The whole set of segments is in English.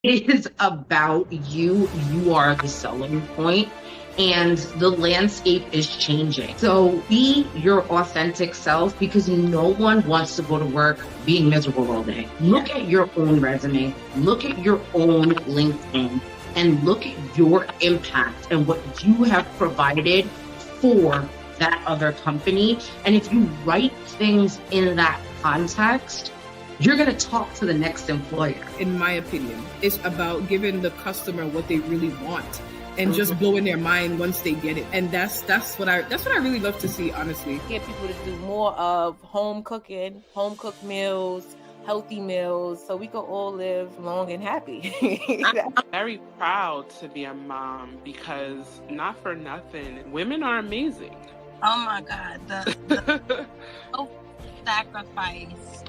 It is about you. You are the selling point, and the landscape is changing. So be your authentic self, because no one wants to go to work being miserable all day. Look at your own resume, look at your own LinkedIn, and look at your impact and what you have provided for that other company. And if you write things in that context, you're going to talk to the next employer. In my opinion, it's about giving the customer what they really want and just blowing their mind once they get it. And that's what I really love to see, honestly. Get people to do more of home cooking, home cooked meals, healthy meals, so we can all live long and happy. I'm very proud to be a mom, because not for nothing, women are amazing. Oh my God, the sacrifice,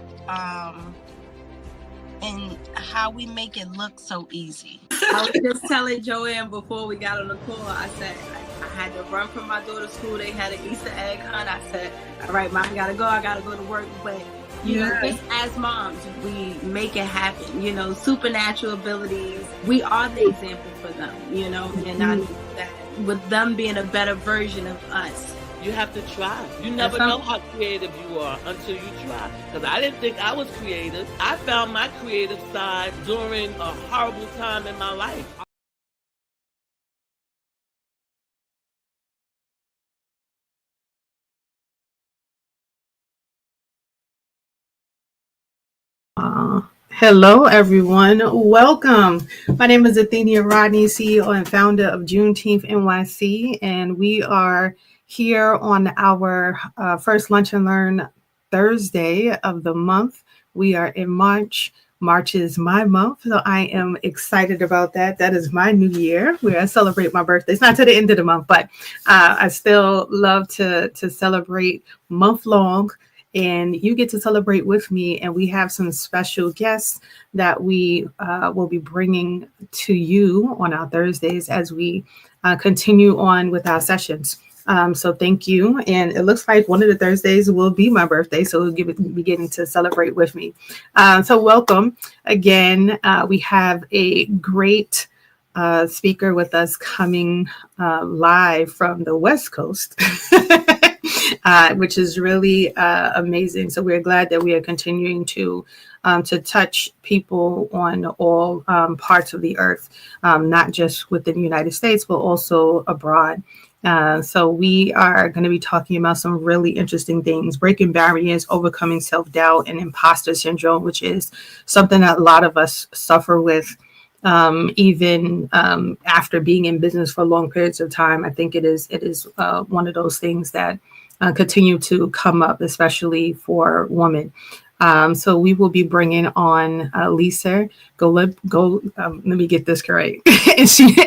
and how we make it look so easy. I was just telling Joanne before we got on the call, I said I had to run from my daughter's school. They had an Easter egg hunt. I said, all right, Mom, I gotta go to work. But you know, just as moms, we make it happen. You know, supernatural abilities. We are the example for them, you know, and I know that with them being a better version of us. You have to try. You never know how creative you are until you try. Because I didn't think I was creative. I found my creative side during a horrible time in my life. Hello, everyone. Welcome. My name is Athenia Rodney, CEO and founder of Juneteenth NYC, and we are here on our first Lunch and Learn Thursday of the month. We are in March. March is my month, so I am excited about that. That is my new year, where I celebrate my birthday. It's not to the end of the month, but I still love to celebrate month long. And you get to celebrate with me, and we have some special guests that we will be bringing to you on our Thursdays as we continue on with our sessions. So thank you. And it looks like one of the Thursdays will be my birthday, so we'll be getting to celebrate with me. So welcome again. We have a great speaker with us coming live from the West Coast. Which is really amazing. So we're glad that we are continuing to touch people on all parts of the earth, not just within the United States, but also abroad. So we are going to be talking about some really interesting things: breaking barriers, overcoming self-doubt, and imposter syndrome, which is something that a lot of us suffer with. Even after being in business for long periods of time, I think it is one of those things that continue to come up, especially for women. So we will be bringing on Lisa. Let me get this correct.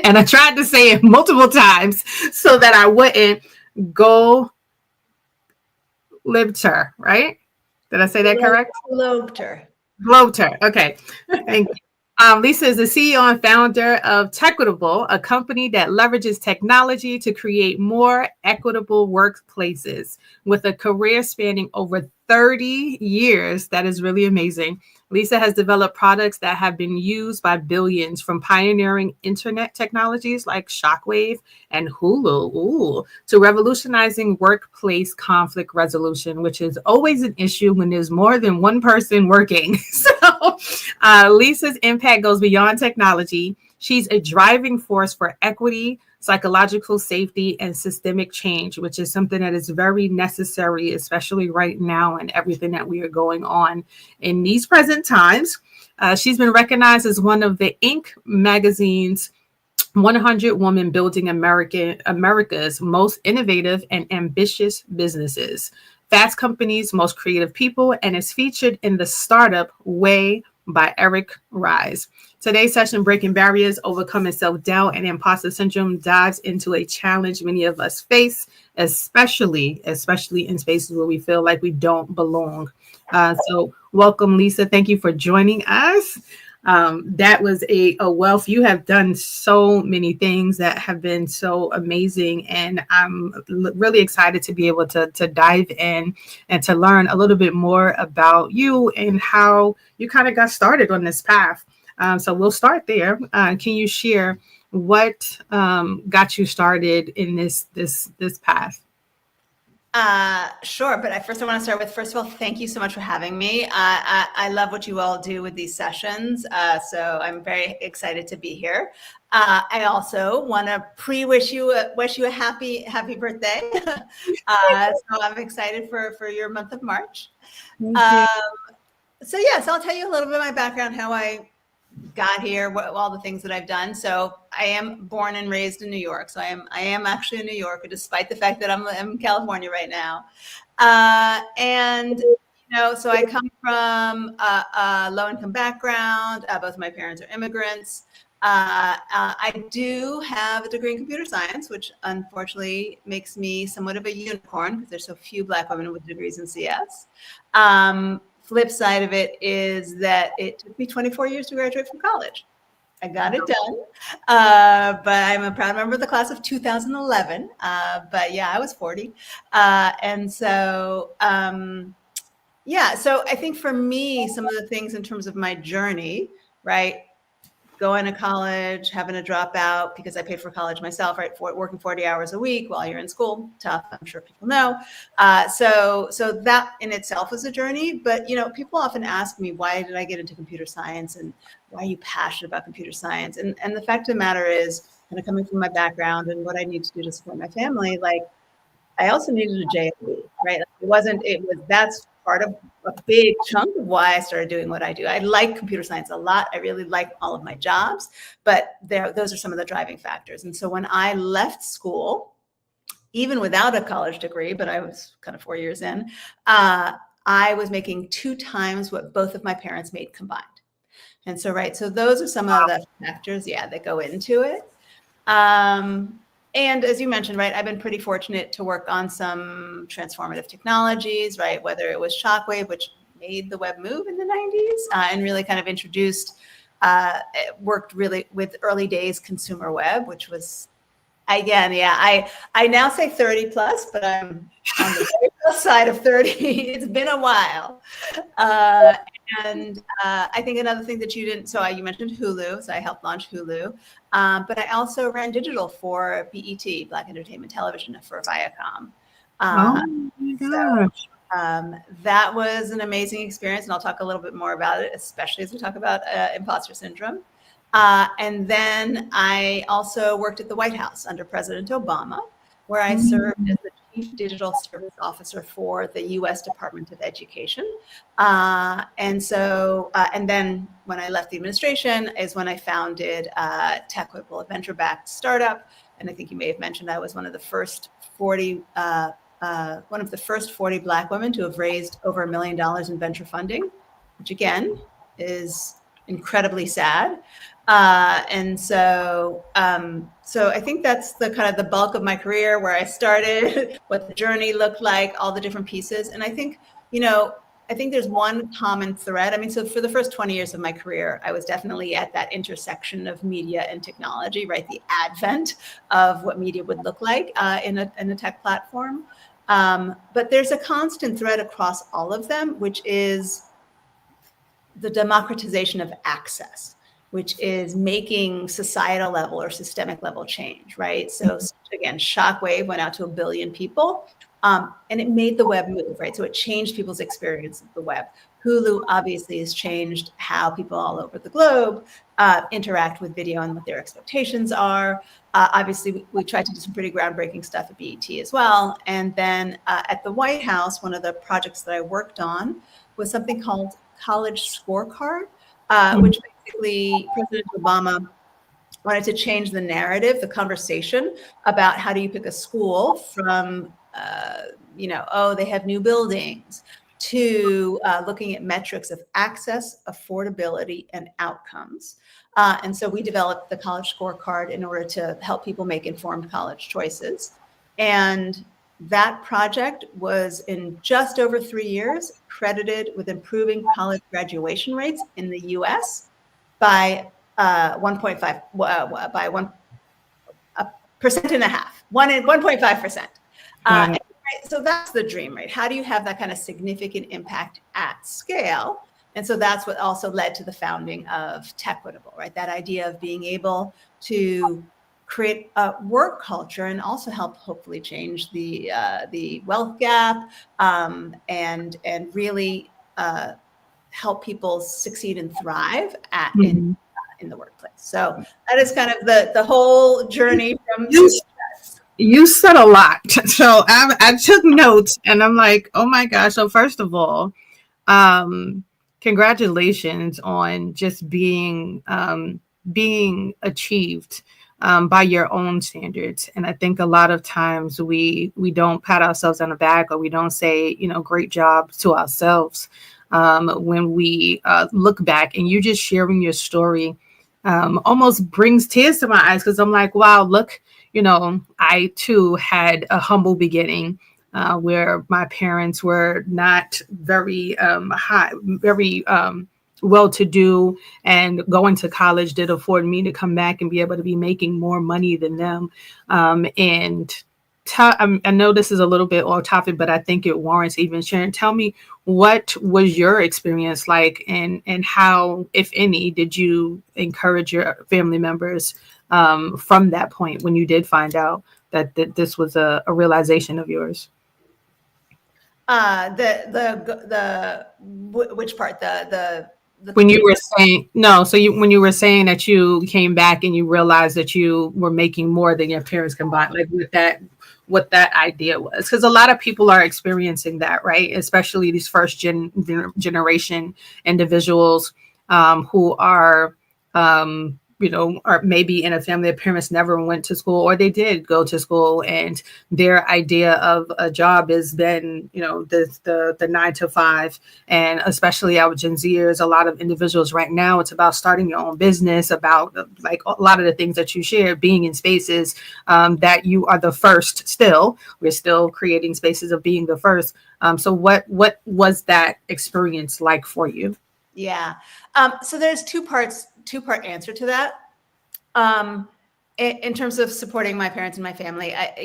and I tried to say it multiple times so that I wouldn't go Libter, right? Did I say that correct? Globter. Okay. Thank you. Lisa is the CEO and founder of Techquitable, a company that leverages technology to create more equitable workplaces. With a career spanning over 30 years, that is really amazing. Lisa has developed products that have been used by billions, from pioneering internet technologies like Shockwave and Hulu, to revolutionizing workplace conflict resolution, which is always an issue when there's more than one person working. So Lisa's impact goes beyond technology. She's a driving force for equity, psychological safety, and systemic change, which is something that is very necessary, especially right now and everything that we are going on in these present times. She's been recognized as one of the Inc. magazine's 100 Women Building America's Most Innovative and Ambitious Businesses, Fast Company's Most Creative People, and is featured in The Startup Way by Eric Ries. Today's session, Breaking Barriers, Overcoming Self-Doubt and Imposter Syndrome, dives into a challenge many of us face, especially in spaces where we feel like we don't belong. So welcome, Lisa. Thank you for joining us. That was a wealth. You have done so many things that have been so amazing, and I'm really excited to be able to dive in and to learn a little bit more about you and how you kind of got started on this path. So we'll start there. Can you share what got you started in this path? Sure, but first I want to start with, first of all, thank you so much for having me. I love what you all do with these sessions, so I'm very excited to be here. I also want to wish you a happy birthday. So I'm excited for your month of March. So yes, I'll tell you a little bit of my background, how I got here, all the things that I've done. So I am born and raised in New York. So I am actually a New Yorker, despite the fact that I'm in California right now. And so I come from a low-income background. Both my parents are immigrants. I do have a degree in computer science, which unfortunately makes me somewhat of a unicorn because there's so few Black women with degrees in CS. Flip side of it is that it took me 24 years to graduate from college. I got it done, but I'm a proud member of the class of 2011. But yeah, I was 40. And so, yeah, so I think for me, some of the things in terms of my journey, right? Going to college, having to drop out because I paid for college myself, right? Working 40 hours a week while you're in school, tough, I'm sure people know. So that in itself was a journey, but people often ask me, why did I get into computer science and why are you passionate about computer science? And the fact of the matter is, kind of coming from my background and what I need to do to support my family, like I also needed a JLE, right? That's part of a big chunk of why I started doing what I do. I like computer science a lot. I really like all of my jobs, but those are some of the driving factors. And so when I left school, even without a college degree, but I was kind of 4 years in, I was making 2 times what both of my parents made combined. And so, right, so those are some of the factors, that go into it. And as you mentioned, right, I've been pretty fortunate to work on some transformative technologies, right, whether it was Shockwave, which made the web move in the 90s and really kind of introduced, worked really with early days consumer web, which was, again, I now say 30 plus, but I'm on the very plus side of 30. It's been a while. And I think another thing that you didn't, so you mentioned Hulu, so I helped launch Hulu, but I also ran digital for BET, Black Entertainment Television, for Viacom. Oh my gosh. So that was an amazing experience, and I'll talk a little bit more about it, especially as we talk about imposter syndrome. And then I also worked at the White House under President Obama, where I served as the Chief Digital Service Officer for the U.S. Department of Education. And then when I left the administration is when I founded TechWhipple, a venture-backed startup. And I think you may have mentioned I was one of the first 40 Black women to have raised over $1 million in venture funding, which again is incredibly sad. And so I think that's the kind of the bulk of my career, where I started, what the journey looked like, all the different pieces. And I think, I think there's one common thread. I mean, so for the first 20 years of my career, I was definitely at that intersection of media and technology, right? The advent of what media would look like in a tech platform. But there's a constant thread across all of them, which is the democratization of access, which is making societal level or systemic level change, right? So again, Shockwave went out to 1 billion people, and it made the web move, right? So it changed people's experience of the web. Hulu obviously has changed how people all over the globe interact with video and what their expectations are. Obviously, we tried to do some pretty groundbreaking stuff at BET as well. And then at the White House, one of the projects that I worked on was something called College Scorecard, which basically President Obama wanted to change the narrative, the conversation about how do you pick a school from, they have new buildings, to looking at metrics of access, affordability, and outcomes. And so we developed the College Scorecard in order to help people make informed college choices. And that project was, in just over 3 years, credited with improving college graduation rates in the U.S. by 1.5%. So that's the dream, right? How do you have that kind of significant impact at scale? And so that's what also led to the founding of Tequitable, right? That idea of being able to create a work culture and also help hopefully change the wealth gap, and really help people succeed and thrive in the workplace. So that is kind of the whole journey from success. You said a lot. So I took notes and I'm like, oh my gosh. So first of all, congratulations on just being achieved by your own standards. And I think a lot of times we don't pat ourselves on the back, or we don't say, great job to ourselves when we look back. And you just sharing your story almost brings tears to my eyes, because I'm like, wow, look, I too had a humble beginning. Where my parents were not very well-to-do, and going to college did afford me to come back and be able to be making more money than them. I know this is a little bit off topic, but I think it warrants even sharing. Tell me, what was your experience like, and how, if any, did you encourage your family members from that point when you did find out that this was a realization of yours? Which part? When you were saying no, so when you were saying that you came back and you realized that you were making more than your parents combined, like what that idea was, because a lot of people are experiencing that, right? Especially these first generation individuals who are are maybe in a family of parents never went to school, or they did go to school, and their idea of a job has been, the 9 to 5. And especially our Gen Zers, a lot of individuals right now, it's about starting your own business, about like a lot of the things that you share, being in spaces that you are the first still. We're still creating spaces of being the first. So what was that experience like for you? Yeah. So there's two-part answer to that. In terms of supporting my parents and my family, I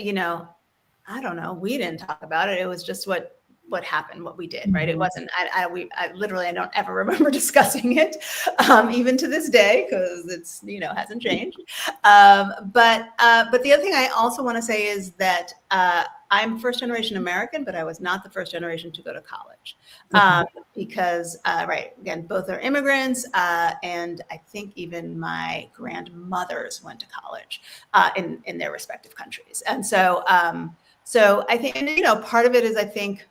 don't know. We didn't talk about it. It was just what happened, what we did, right? It wasn't, I literally, I don't ever remember discussing it, even to this day, because it's, hasn't changed. But the other thing I also want to say is that I'm first generation American, but I was not the first generation to go to college. Because, right, again, both are immigrants, and I think even my grandmothers went to college in their respective countries. And so I think, and, part of it is, I think,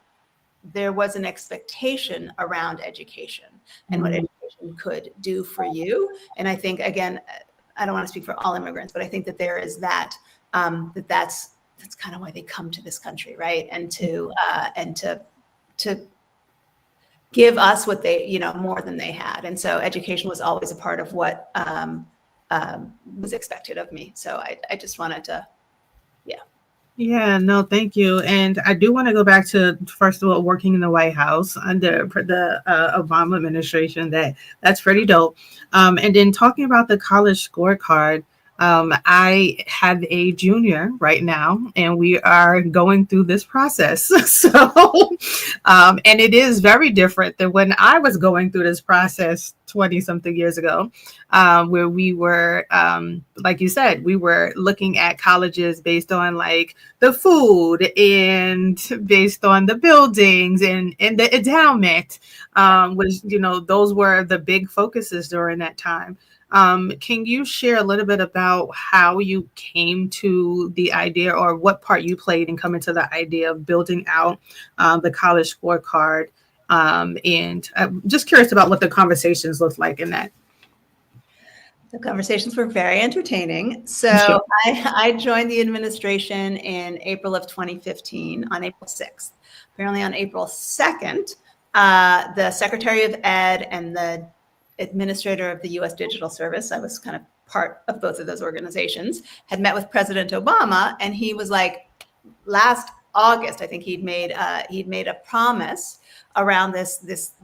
there was an expectation around education and what education could do for you. And I think, again, I don't want to speak for all immigrants, but I think that there is that's kind of why they come to this country, right? And to give us what they, more than they had. And so education was always a part of what was expected of me. So I just wanted to, Yeah, no, thank you. And I do want to go back to, first of all, working in the White House under the Obama administration. That's pretty dope. And then talking about the college scorecard, I have a junior right now, and we are going through this process. So, and it is very different than when I was going through this process 20 something years ago, where we were, like you said, we were looking at colleges based on like the food and based on the buildings and the endowment, was, those were the big focuses during that time. Can you share a little bit about how you came to the idea, or what part you played in coming to the idea of building out the college scorecard? And I'm just curious about what the conversations looked like in that. The conversations were very entertaining. So Sure. I joined the administration in April of 2015, on April 6th. Apparently on April 2nd, the Secretary of Ed and the administrator of the U.S. Digital Service, I was kind of part of both of those organizations, had met with President Obama, and he was like, last August, I think he'd made a promise around this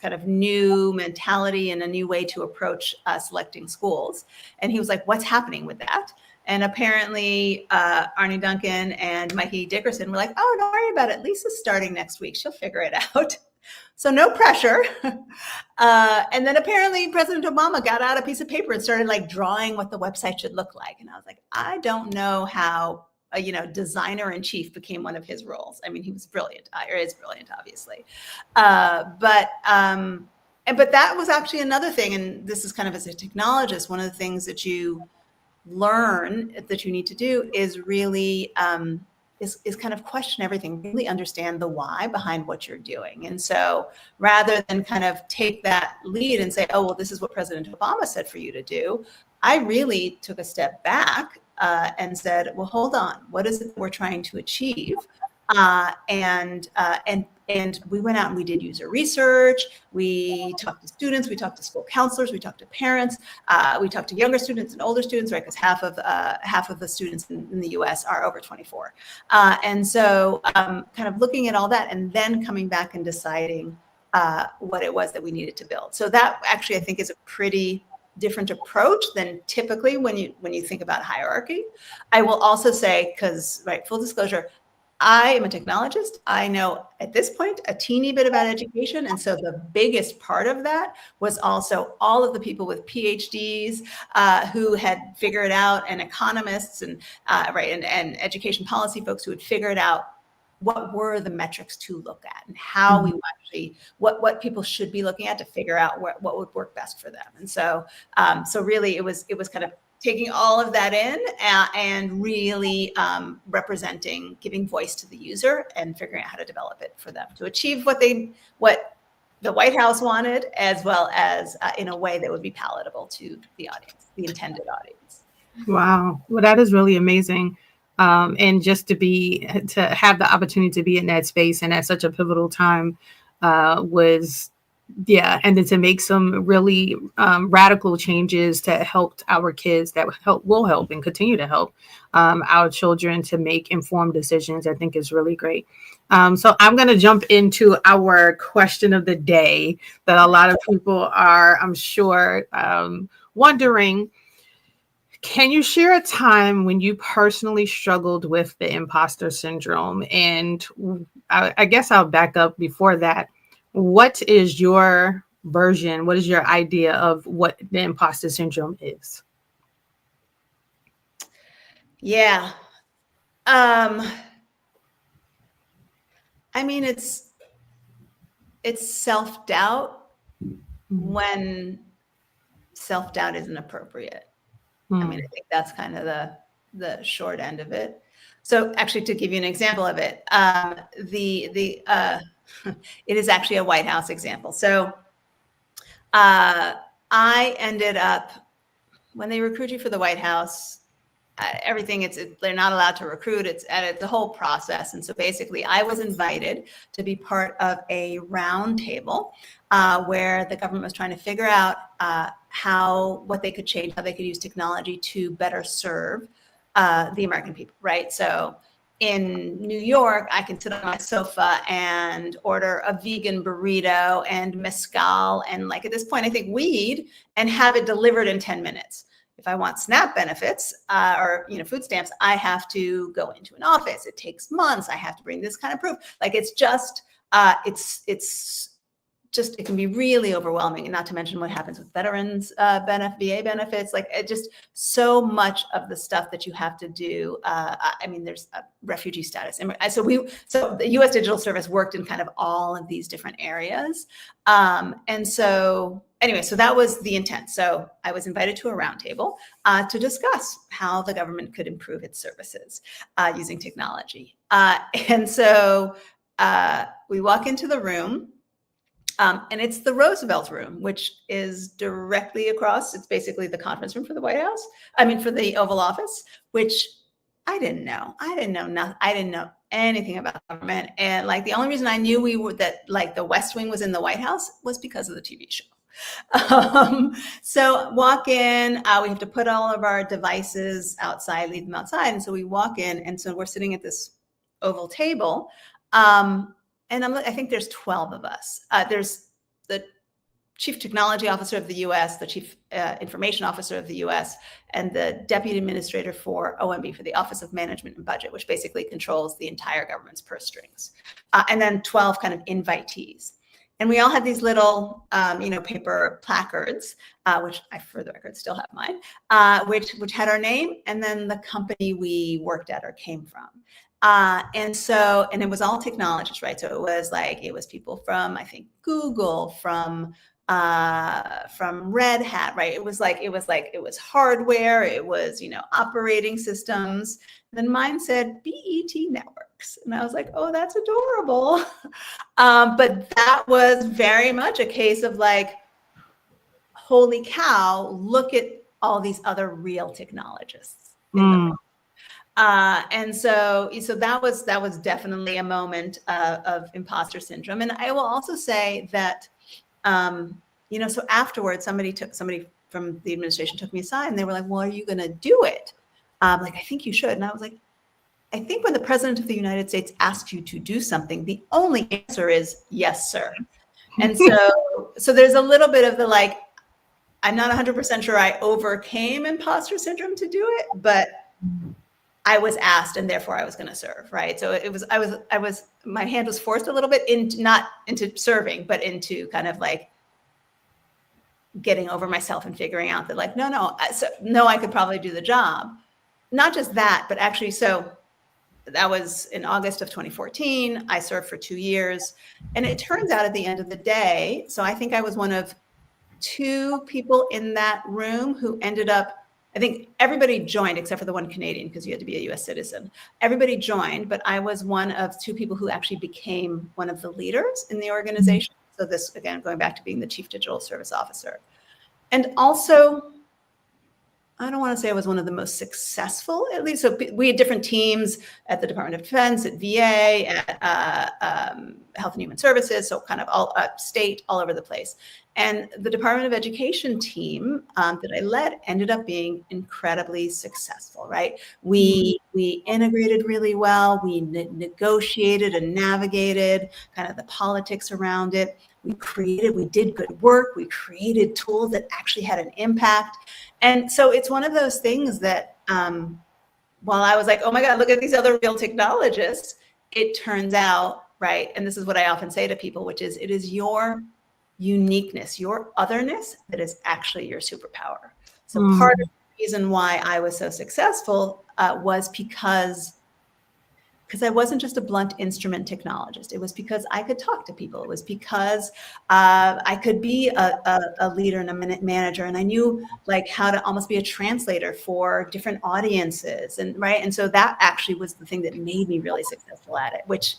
kind of new mentality and a new way to approach selecting schools. And he was like, what's happening with that? And apparently Arnie Duncan and Mikey Dickerson were like, oh, don't worry about it. Lisa's starting next week. She'll figure it out. So no pressure. And then apparently President Obama got out a piece of paper and started like drawing what the website should look like. And I was like, I don't know how, designer in chief became one of his roles. I mean, he was brilliant, or is brilliant, obviously. But that was actually another thing. And this is kind of as a technologist, one of the things that you learn that you need to do is really is kind of question everything, really understand the why behind what you're doing. And so rather than kind of take that lead and say, oh, well, this is what President Obama said for you to do, I really took a step back and said, well, hold on, what is it we're trying to achieve? And we went out and we did user research. We talked to students, we talked to school counselors, we talked to parents, we talked to younger students and older students, right? Because half of the students in the U.S. are over 24. And so kind of looking at all that and then coming back and deciding what it was that we needed to build. So that actually, I think, is a pretty different approach than typically when you think about hierarchy. I will also say, because, right, full disclosure, I am a technologist. I know at this point a teeny bit about education. And so the biggest part of that was also all of the people with PhDs who had figured out, and economists and and education policy folks who had figured out what were the metrics to look at and how we actually, what people should be looking at to figure out what would work best for them. And so, so really it was kind of taking all of that in and really representing, giving voice to the user and figuring out how to develop it for them to achieve what the White House wanted, as well as in a way that would be palatable to the audience, the intended audience. Wow. Well, that is really amazing. And just to have the opportunity to be in that space and at such a pivotal time was, yeah. And then to make some really radical changes to help our kids that will help and continue to help our children to make informed decisions, I think is really great. So I'm going to jump into our question of the day that a lot of people are, I'm sure, wondering. Can you share a time when you personally struggled with the imposter syndrome? And I guess I'll back up before that. What is your version? What is your idea of what the imposter syndrome is? Yeah. I mean, it's self-doubt when self-doubt isn't appropriate. I mean, I think that's kind of the short end of it. So actually, to give you an example of it, it is actually a White House example. So I ended up, when they recruit you for the White House, everything, they're not allowed to recruit. It's the whole process. And so basically I was invited to be part of a round table where the government was trying to figure out what they could change, how they could use technology to better serve the American people, right? So in New York, I can sit on my sofa and order a vegan burrito and mezcal and, like, at this point, I think weed, and have it delivered in 10 minutes. If I want SNAP benefits or food stamps, I have to go into an office. It takes months. I have to bring this kind of proof. Like, it's just it can be really overwhelming, and not to mention what happens with veterans VA benefits. Like, just so much of the stuff that you have to do. I mean, there's a refugee status. So the U.S. Digital Service worked in kind of all of these different areas. And so anyway, so that was the intent. So I was invited to a roundtable to discuss how the government could improve its services using technology. And so we walk into the room. And it's the Roosevelt Room, which is directly across. It's basically the conference room for the White House. I mean, for the Oval Office, which I didn't know. I didn't know anything about government. And, like, the only reason I knew the West Wing was in the White House was because of the TV show. So walk in, we have to put all of our devices outside, leave them outside. And so we walk in, and so we're sitting at this oval table. And I think there's 12 of us. There's the Chief Technology Officer of the U.S., the Chief Information Officer of the U.S., and the Deputy Administrator for OMB, for the Office of Management and Budget, which basically controls the entire government's purse strings. And then 12 kind of invitees. And we all had these little, paper placards, which I, for the record, still have mine, which had our name and then the company we worked at or came from. And it was all technologists, right? So it was people from, I think, Google, from Red Hat, right? It was hardware, it was, operating systems. And then mine said BET Networks. And I was like, oh, that's adorable. But that was very much a case of like, holy cow, look at all these other real technologists. And so that was definitely a moment of imposter syndrome. And I will also say that, so afterwards, somebody from the administration took me aside and they were like, well, are you going to do it? I think you should. And I was like, I think when the president of the United States asks you to do something, the only answer is yes, sir. And so there's a little bit of the like, I'm not 100% sure I overcame imposter syndrome to do it, but I was asked and therefore I was going to serve, right? So my hand was forced a little bit not into serving, but into kind of like getting over myself and figuring out that like, I could probably do the job. Not just that, but actually, so that was in August of 2014. I served for 2 years. And it turns out at the end of the day, so I think I was one of 2 people in that room who ended up, I think everybody joined except for the one Canadian because you had to be a US citizen. Everybody joined, but I was one of 2 people who actually became one of the leaders in the organization. So this, again, going back to being the Chief Digital Service Officer. And also, I don't want to say I was one of the most successful, at least. So we had different teams at the Department of Defense, at VA, at Health and Human Services, so kind of all state, all over the place. And the Department of Education team that I led ended up being incredibly successul, right? We integrated really well. We negotiated and navigated kind of the politics around it. We did good work. We created tools that actually had an impact. And so it's one of those things that while I was like, oh my God, look at these other real technologists, it turns out, right? And this is what I often say to people, which is it is your uniqueness, your otherness that is actually your superpower. So part of the reason why I was so successful was because I wasn't just a blunt instrument technologist. It was because I could talk to people. It was because I could be a leader and a manager, and I knew like how to almost be a translator for different audiences, and right. And so that actually was the thing that made me really successful at it, which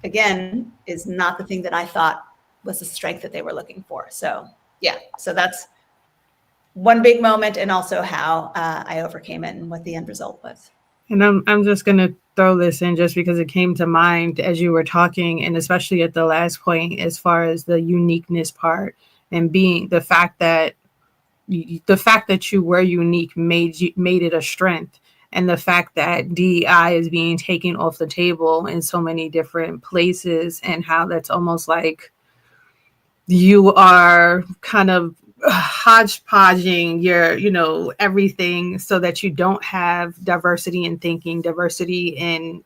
again is not the thing that I thought was the strength that they were looking for. So yeah, so that's one big moment, and also how I overcame it and what the end result was. And I'm just going to throw this in just because it came to mind as you were talking, and especially at the last point, as far as the uniqueness part and being the fact that you were unique made it a strength. And the fact that DEI is being taken off the table in so many different places, and how that's almost like you are kind of hodgepodging your, everything so that you don't have diversity in thinking, diversity in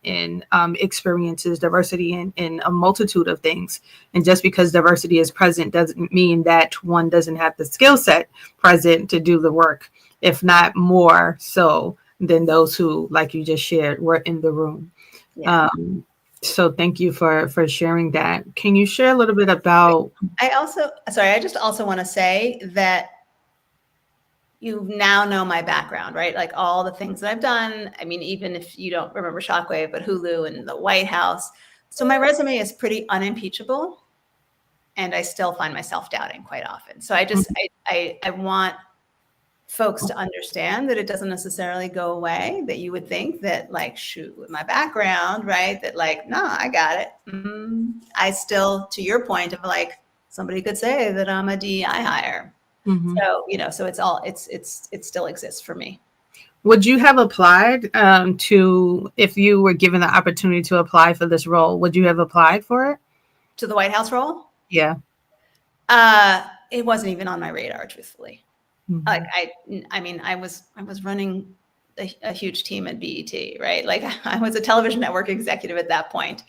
experiences, diversity in a multitude of things. And just because diversity is present doesn't mean that one doesn't have the skill set present to do the work, if not more so than those who, like you just shared, were in the room. Yeah. So thank you for sharing that. Can you share a little bit about? I just also want to say that you now know my background, right? Like all the things that I've done. I mean, even if you don't remember Shockwave, but Hulu and the White House. So my resume is pretty unimpeachable, and I still find myself doubting quite often. So I want folks to understand that it doesn't necessarily go away, that you would think that like, shoot, with my background, right, that like, no, I got it. I still, to your point of like, somebody could say that I'm a DEI hire. So, so it still exists for me. Would you have applied if you were given the opportunity to apply for this role, would you have applied for it? To the White House role? Yeah. It wasn't even on my radar, truthfully. Like I was running a huge team at BET, right? Like I was a television network executive at that point.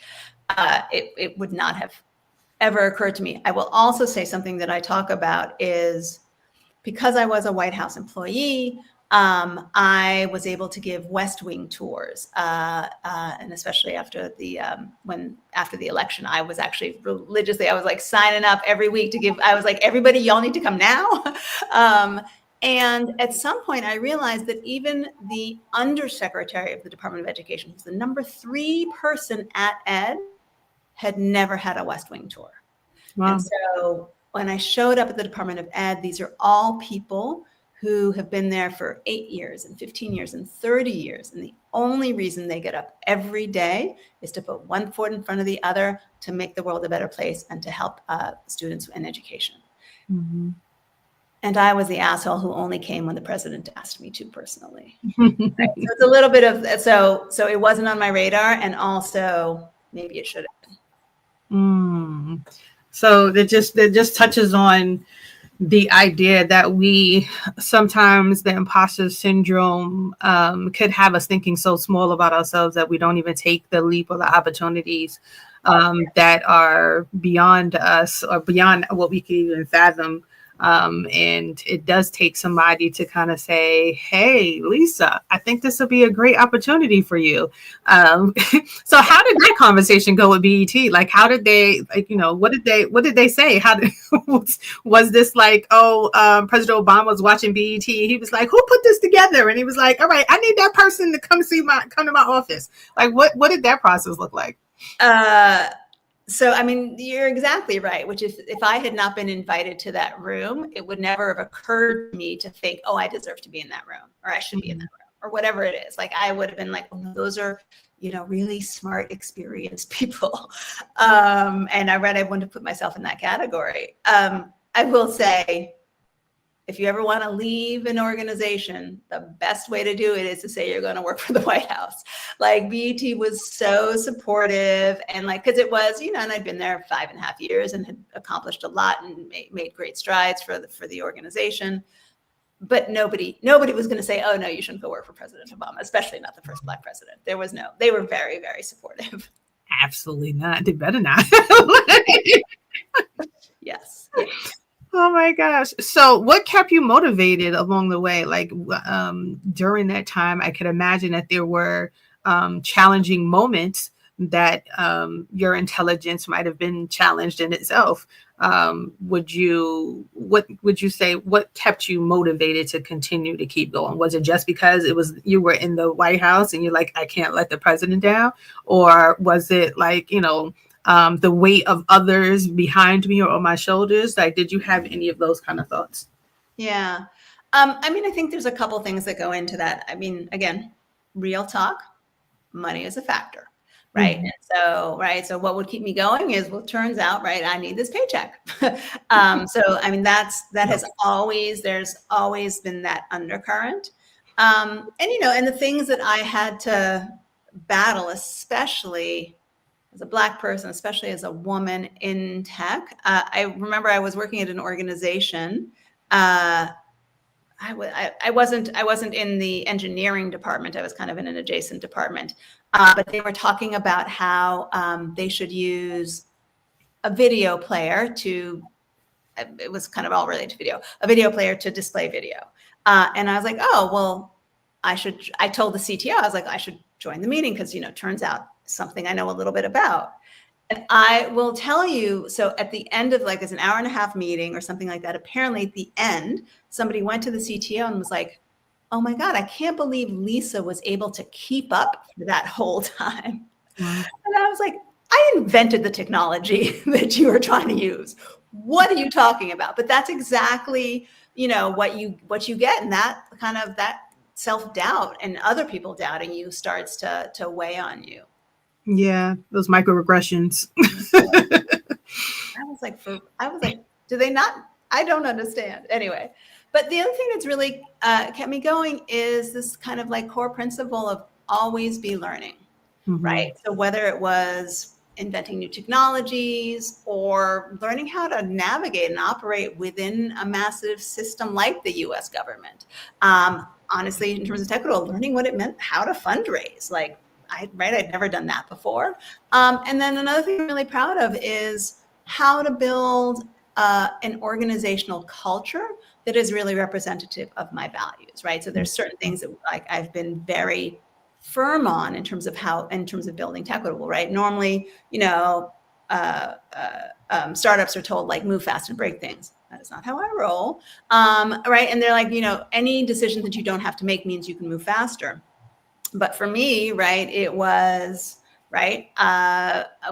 It would not have ever occurred to me. I will also say something that I talk about is because I was a White House employee, I was able to give West Wing tours, and especially after the election, I was actually religiously, I was like signing up every week to give. I was like, everybody, y'all need to come now. And at some point, I realized that even the undersecretary of the Department of Education, who's the number 3 person at Ed, had never had a West Wing tour. Wow. And so when I showed up at the Department of Ed, these are all people who have been there for 8 years and 15 years and 30 years. And the only reason they get up every day is to put one foot in front of the other to make the world a better place and to help students in education. Mm-hmm. And I was the asshole who only came when the president asked me to personally. Right? So it's a little bit of, so it wasn't on my radar, and also maybe it should have been. So that just touches on the idea that we sometimes, the imposter syndrome could have us thinking so small about ourselves that we don't even take the leap or the opportunities that are beyond us or beyond what we can even fathom. And it does take somebody to kind of say, hey, Lisa, I think this will be a great opportunity for you. So how did that conversation go with BET? Like, how did they, like, you know, what did they say? How did, was this like, President Obama was watching BET. He was like, who put this together? And he was like, all right, I need that person to come to my office. Like, what did that process look like? So, I mean, you're exactly right, which is if I had not been invited to that room, it would never have occurred to me to think, oh, I deserve to be in that room, or I should be in that room, or whatever it is. Like, I would have been like, oh, those are, you know, really smart, experienced people. And I wouldn't have put myself in that category. I will say, if you ever want to leave an organization, the best way to do it is to say you're going to work for the White House. Like, BET was so supportive, and like, because it was, you know, and I'd been there 5.5 years and had accomplished a lot and made great strides for the organization. But nobody was going to say, oh no, you shouldn't go work for President Obama, especially not the first Black president. They were very, very supportive. Absolutely not. They better not. Yes. Oh my gosh. So what kept you motivated along the way? Like during that time, I could imagine that there were challenging moments that your intelligence might have been challenged in itself. What would you say, what kept you motivated to continue to keep going? Was it just because you were in the White House and you're like, I can't let the president down? Or was it like, you know, the weight of others behind me or on my shoulders? Like, did you have any of those kind of thoughts? Yeah. I mean, I think there's a couple things that go into that. I mean, again, real talk, money is a factor, right? Mm-hmm. And so what would keep me going is, well, it turns out, right, I need this paycheck. So, I mean, there's always been that undercurrent. And, you know, and the things that I had to battle, especially as a Black person, especially as a woman in tech. I remember I was working at an organization. I wasn't in the engineering department. I was kind of in an adjacent department. But they were talking about how they should use a video player it was kind of all related to video, a video player to display video. And I was like, oh, well, I told the CTO, I was like, I should join the meeting because, you know, turns out something I know a little bit about. And I will tell you, so at the end of like, it's an 1.5-hour meeting or something like that. Apparently at the end, somebody went to the CTO and was like, oh my God, I can't believe Lisa was able to keep up for that whole time. Mm-hmm. And I was like, I invented the technology that you were trying to use. What are you talking about? But that's exactly, you know, what you get, and that kind of that self-doubt and other people doubting you starts to weigh on you. Yeah, those microaggressions. I was like, do they not? I don't understand. Anyway, but the other thing that's really kept me going is this kind of like core principle of always be learning, mm-hmm. right? So whether it was inventing new technologies or learning how to navigate and operate within a massive system like the U.S. government. Honestly, in terms of tech, learning what it meant, how to fundraise, like, I'd never done that before. And then another thing I'm really proud of is how to build an organizational culture that is really representative of my values, right? So there's certain things that like I've been very firm on in terms of building Techquitable, right? Normally, startups are told like move fast and break things. That is not how I roll, right? And they're like, any decision that you don't have to make means you can move faster. But for me, right, it was, right,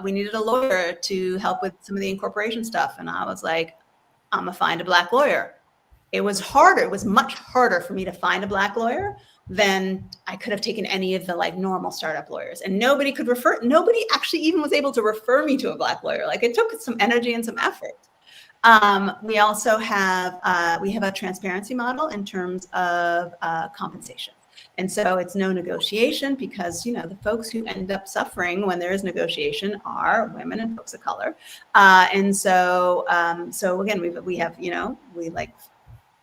we needed a lawyer to help with some of the incorporation stuff. And I was like, I'm gonna find a Black lawyer. It was harder. It was much harder for me to find a Black lawyer than I could have taken any of the like normal startup lawyers. And nobody actually even was able to refer me to a Black lawyer. Like it took some energy and some effort. We also have, we have a transparency model in terms of compensation. And so it's no negotiation because, the folks who end up suffering when there is negotiation are women and folks of color. And so again, we have, we like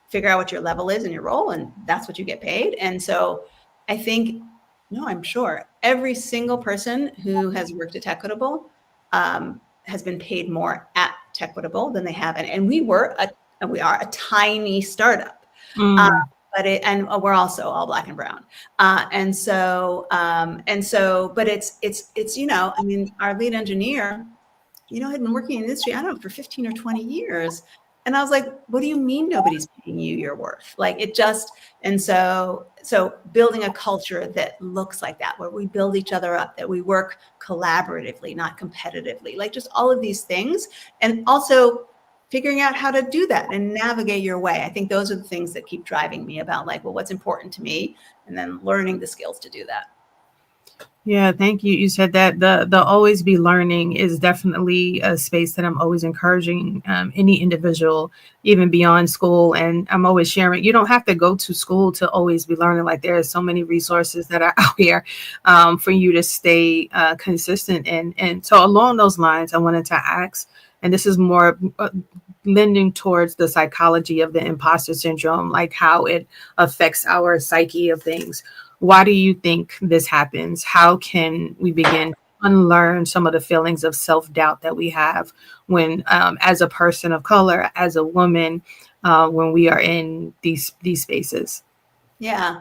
figure out what your level is in your role and that's what you get paid. And so I think, I'm sure every single person who has worked at Techquitable has been paid more at Techquitable than they have. And we are a tiny startup. But we're also all Black and brown. But it's, our lead engineer, had been working in the industry, I don't know, for 15 or 20 years. And I was like, what do you mean nobody's paying you your worth? Like it just, and so building a culture that looks like that, where we build each other up, that we work collaboratively, not competitively, like just all of these things. And also figuring out how to do that and navigate your way. I think those are the things that keep driving me about like, well, what's important to me, and then learning the skills to do that. Yeah, thank you. You said that the always be learning is definitely a space that I'm always encouraging any individual, even beyond school. And I'm always sharing, you don't have to go to school to always be learning. Like there are so many resources that are out here for you to stay consistent. And so along those lines, I wanted to ask, and this is more lending towards the psychology of the imposter syndrome, like how it affects our psyche of things. Why do you think this happens? How can we begin to unlearn some of the feelings of self-doubt that we have when, as a person of color, as a woman, when we are in these spaces? Yeah.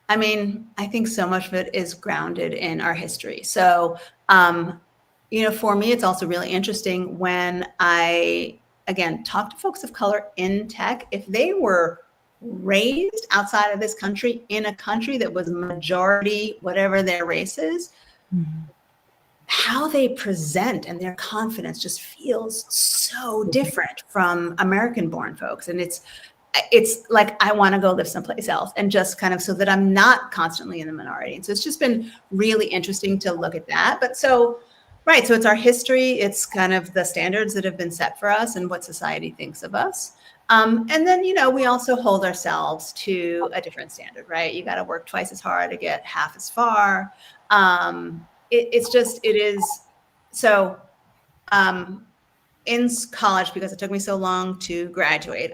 I think so much of it is grounded in our history. So, for me, it's also really interesting when I, again, talk to folks of color in tech, if they were raised outside of this country in a country that was majority, whatever their race is, how they present and their confidence just feels so different from American born folks. And it's like, I want to go live someplace else and just kind of so that I'm not constantly in the minority. And so it's just been really interesting to look at that. But so it's our history. It's kind of the standards that have been set for us and what society thinks of us. And then, we also hold ourselves to a different standard, right? You got to work twice as hard to get half as far. So in college, because it took me so long to graduate,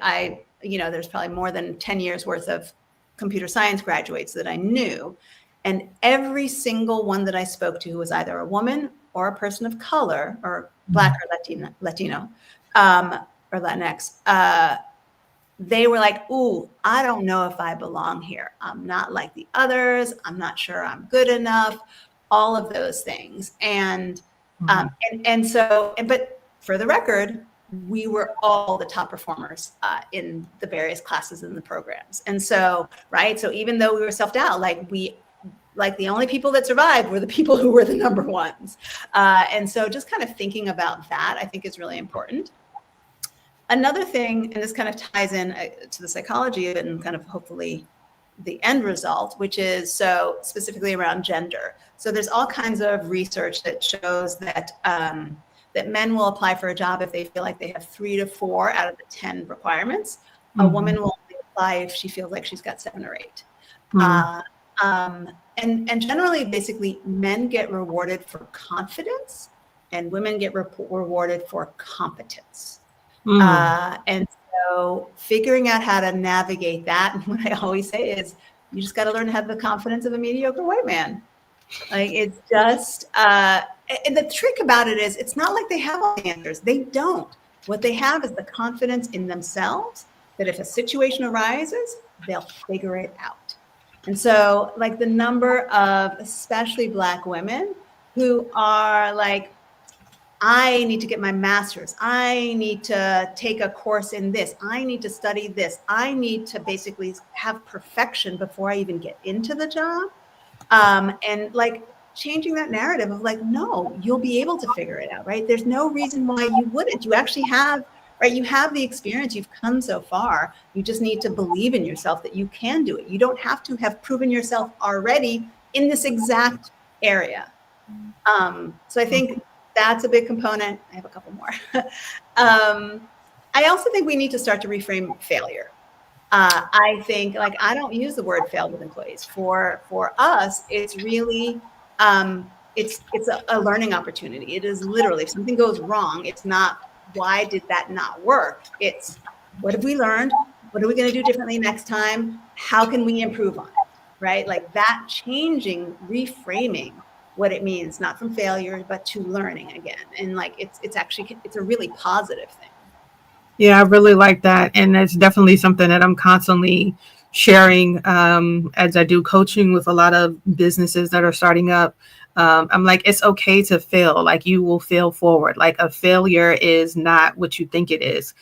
there's probably more than 10 years worth of computer science graduates that I knew. And every single one that I spoke to who was either a woman or a person of color or Black or Latino, or Latinx, they were like, ooh, I don't know if I belong here. I'm not like the others. I'm not sure I'm good enough. All of those things. And but for the record, we were all the top performers in the various classes in the programs. And so, so even though we were self-doubt, like the only people that survived were the people who were the number ones. And so just kind of thinking about that, I think is really important. Another thing, and this kind of ties in to the psychology of it and kind of hopefully the end result, which is so specifically around gender. So there's all kinds of research that shows that that men will apply for a job if they feel like they have 3 to 4 out of the 10 requirements. A woman will only apply if she feels like she's got 7 or 8. And generally, basically, men get rewarded for confidence and women get rewarded for competence. And so figuring out how to navigate that, and what I always say is, you just got to learn to have the confidence of a mediocre white man. Like it's just, And the trick about it is it's not like they have all the answers. They don't. What they have is the confidence in themselves that if a situation arises, they'll figure it out. And so like the number of especially Black women who are like, I need to get my master's. I need to take a course in this. I need to study this. I need to basically have perfection before I even get into the job. And like changing that narrative of like, no, you'll be able to figure it out, right? There's no reason why you wouldn't. You actually have, right? You have the experience. You've come so far. You just need to believe in yourself that you can do it. You don't have to have proven yourself already in this exact area. So I think that's a big component. I have a couple more. I also think we need to start to reframe failure. I think like I don't use the word failed with employees. For us, it's really it's a learning opportunity. It is literally if something goes wrong, it's not why did that not work? It's what have we learned? What are we going to do differently next time? How can we improve on it? Right? Like that changing, reframing what it means, not from failure, but to learning again. And like, it's actually, it's a really positive thing. Yeah, I really like that. And that's definitely something that I'm constantly sharing as I do coaching with a lot of businesses that are starting up. I'm like, it's okay to fail. Like you will fail forward. Like a failure is not what you think it is.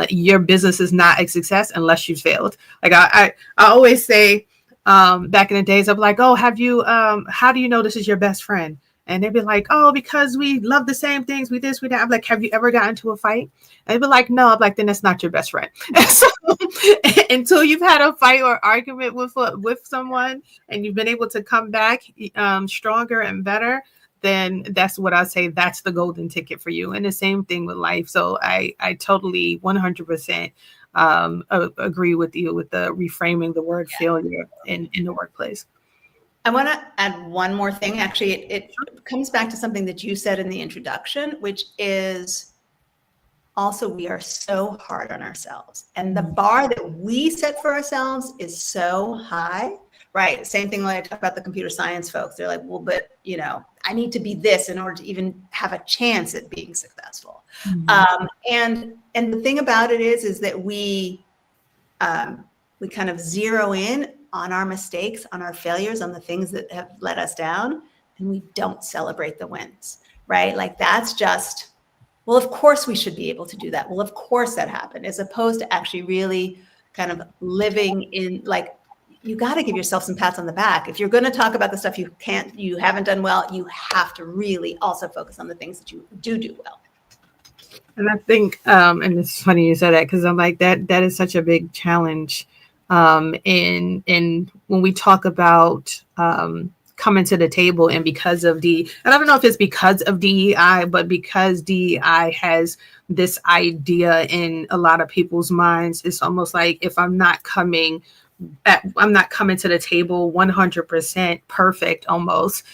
Your business is not a success unless you failed. Like I always say, back in the days, I'm like, oh, how do you know this is your best friend? And they'd be like, oh, because we love the same things. We this, we that. I'm like, have you ever gotten into a fight? And they'd be like, no. I'm like, then that's not your best friend. And so until you've had a fight or argument with someone and you've been able to come back stronger and better, then that's what I say. That's the golden ticket for you. And the same thing with life. So I totally 100% agree with you with the reframing the word failure in the workplace. I want to add one more thing. Actually, it comes back to something that you said in the introduction, which is also we are so hard on ourselves. And the bar that we set for ourselves is so high, right? Same thing when I talk about the computer science folks. They're like, well, but, you know, I need to be this in order to even have a chance at being successful. Mm-hmm. And the thing about it is that we kind of zero in on our mistakes, on our failures, on the things that have let us down, and we don't celebrate the wins, right? Like that's just, well, of course we should be able to do that. Well, of course that happened, as opposed to actually really kind of living in like, you got to give yourself some pats on the back. If you're going to talk about the stuff you haven't done well, you have to really also focus on the things that you do well. And I think, and it's funny you said that, because I'm like, that is such a big challenge. And when we talk about coming to the table, and because of and I don't know if it's because of DEI, but because DEI has this idea in a lot of people's minds, it's almost like if I'm not coming to the table 100% perfect, almost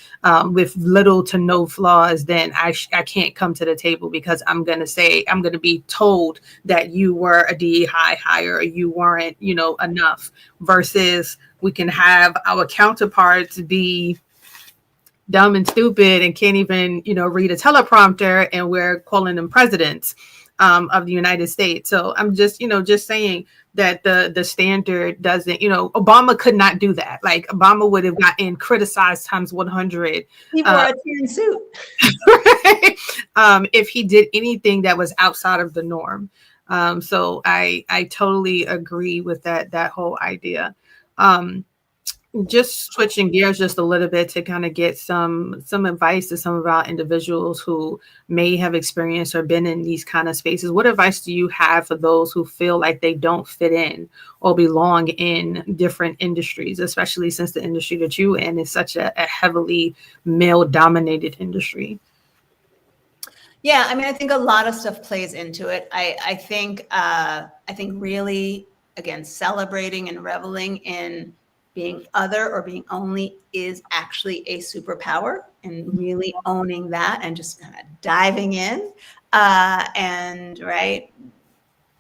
with little to no flaws, then I can't come to the table because I'm going to be told that you were a DEI hire or you weren't, enough, versus we can have our counterparts be dumb and stupid and can't even, read a teleprompter, and we're calling them presidents of the United States. So I'm just saying that the standard doesn't, Obama could not do that. Like Obama would have gotten criticized times 100. He wore a tan suit. Right? If he did anything that was outside of the norm. So I totally agree with that whole idea. Just switching gears just a little bit to kind of get some advice to some of our individuals who may have experienced or been in these kind of spaces. What advice do you have for those who feel like they don't fit in or belong in different industries, especially since the industry that you're in is such a heavily male-dominated industry? Yeah, I mean, I think a lot of stuff plays into it. I think really, again, celebrating and reveling in being other or being only is actually a superpower, and really owning that and just kind of diving in and right,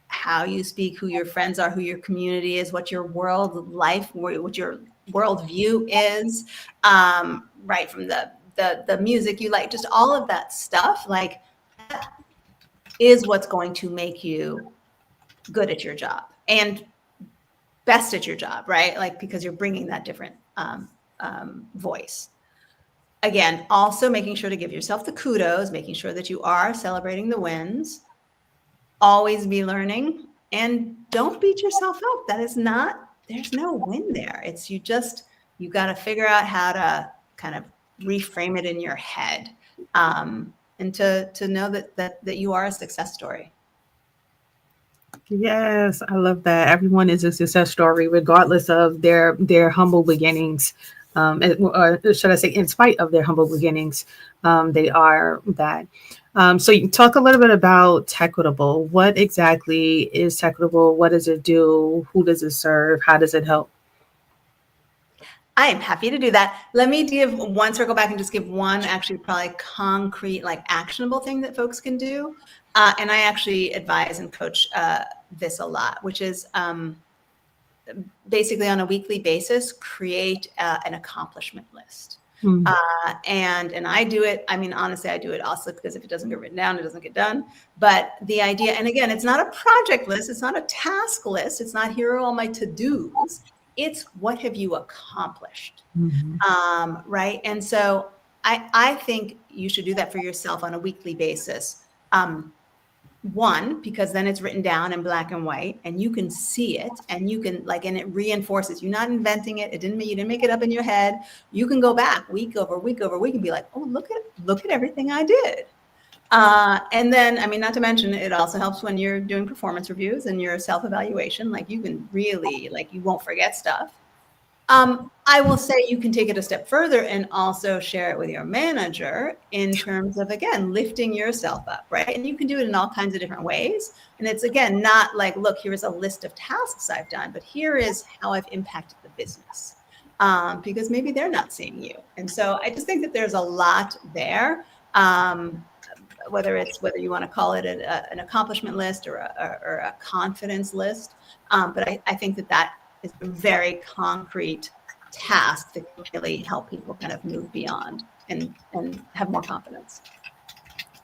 how you speak, who your friends are, who your community is, what your what your worldview is, right, from the the music you like, just all of that stuff, like that is what's going to make you good at your job and best at your job, right? Like, because you're bringing that different voice. Again, also making sure to give yourself the kudos, making sure that you are celebrating the wins, always be learning, and don't beat yourself up. That is not, there's no win there. It's you got to figure out how to kind of reframe it in your head, and to know that you are a success story. Yes, I love that. Everyone is a success story, regardless of their humble beginnings. Or should I say, in spite of their humble beginnings, they are that. So you can talk a little bit about Techquitable. What exactly is Techquitable? What does it do? Who does it serve? How does it help? I am happy to do that. Let me circle back and just give one actually probably concrete, like actionable thing that folks can do. And I actually advise and coach this a lot, which is basically on a weekly basis, create an accomplishment list. Mm-hmm. And I do it. I mean, honestly, I do it also because if it doesn't get written down, it doesn't get done. But the idea, and again, it's not a project list. It's not a task list. It's not here are all my to-dos. It's what have you accomplished, mm-hmm. Right? And so I think you should do that for yourself on a weekly basis. One, because then it's written down in black and white and you can see it and you can and it reinforces, you're not inventing it. You didn't make it up in your head. You can go back week over week over week and be like, oh, look at everything I did. And then, I mean, not to mention, it also helps when you're doing performance reviews and your self-evaluation, like you can really, you won't forget stuff. I will say you can take it a step further and also share it with your manager in terms of, again, lifting yourself up, right? And you can do it in all kinds of different ways. And it's, again, not like, look, here's a list of tasks I've done, but here is how I've impacted the business, because maybe they're not seeing you. And so I just think that there's a lot there, whether you want to call it an accomplishment list or a confidence list. But I think that is a very concrete task that can really help people kind of move beyond and have more confidence.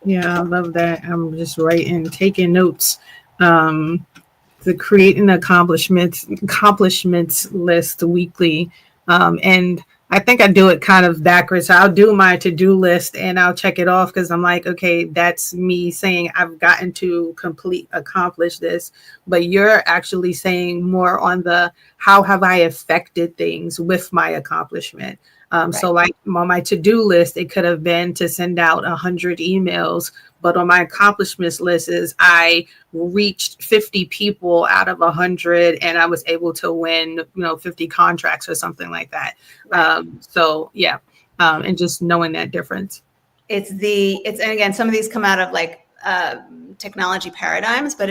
Yeah, I love that. I'm just taking notes. To create an accomplishments list weekly. And I think I do it kind of backwards. I'll do my to-do list and I'll check it off because I'm like, okay, that's me saying I've gotten to accomplish this. But you're actually saying more on the how have I affected things with my accomplishment. Right. So like on my to-do list, it could have been to send out 100 emails. But on my accomplishments list is I reached 50 people out of 100 and I was able to win, 50 contracts or something like that. Right. So yeah. And just knowing that difference. And again, some of these come out of technology paradigms, but